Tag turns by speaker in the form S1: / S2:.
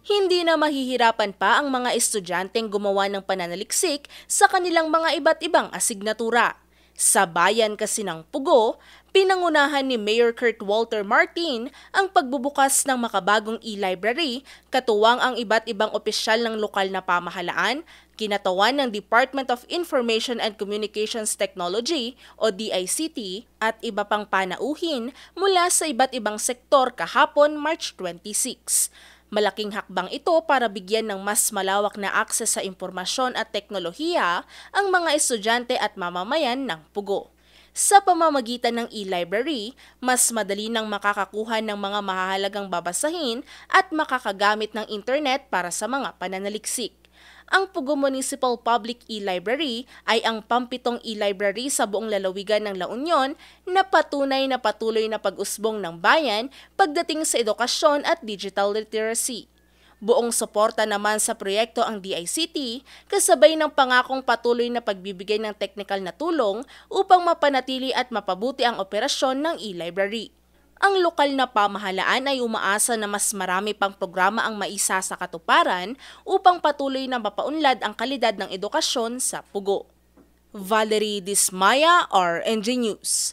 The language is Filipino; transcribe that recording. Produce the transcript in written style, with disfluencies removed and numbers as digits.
S1: Hindi na mahihirapan pa ang mga estudyanteng gumawa ng pananaliksik sa kanilang mga iba't ibang asignatura. Sa bayan kasi ng Pugo, pinangunahan ni Mayor Kurt Walter Martin ang pagbubukas ng makabagong e-library, katuwang ang iba't ibang opisyal ng lokal na pamahalaan, kinatawan ng Department of Information and Communications Technology o DICT at iba pang panauhin mula sa iba't ibang sektor kahapon March 26. Malaking hakbang ito para bigyan ng mas malawak na akses sa impormasyon at teknolohiya ang mga estudyante at mamamayan ng Pugo. Sa pamamagitan ng e-library, mas madali nang makakakuha ng mga mahahalagang babasahin at makakagamit ng internet para sa mga pananaliksik. Ang Pugo Municipal Public E-Library ay ang pampitong e-library sa buong lalawigan ng La Union na patunay na patuloy na pag-usbong ng bayan pagdating sa edukasyon at digital literacy. Buong suporta naman sa proyekto ang DICT kasabay ng pangakong patuloy na pagbibigay ng teknikal na tulong upang mapanatili at mapabuti ang operasyon ng e-library. Ang lokal na pamahalaan ay umaasa na mas marami pang programa ang maisa sa katuparan upang patuloy na mapaunlad ang kalidad ng edukasyon sa Pugo. Valerie Dismaya, RNG News.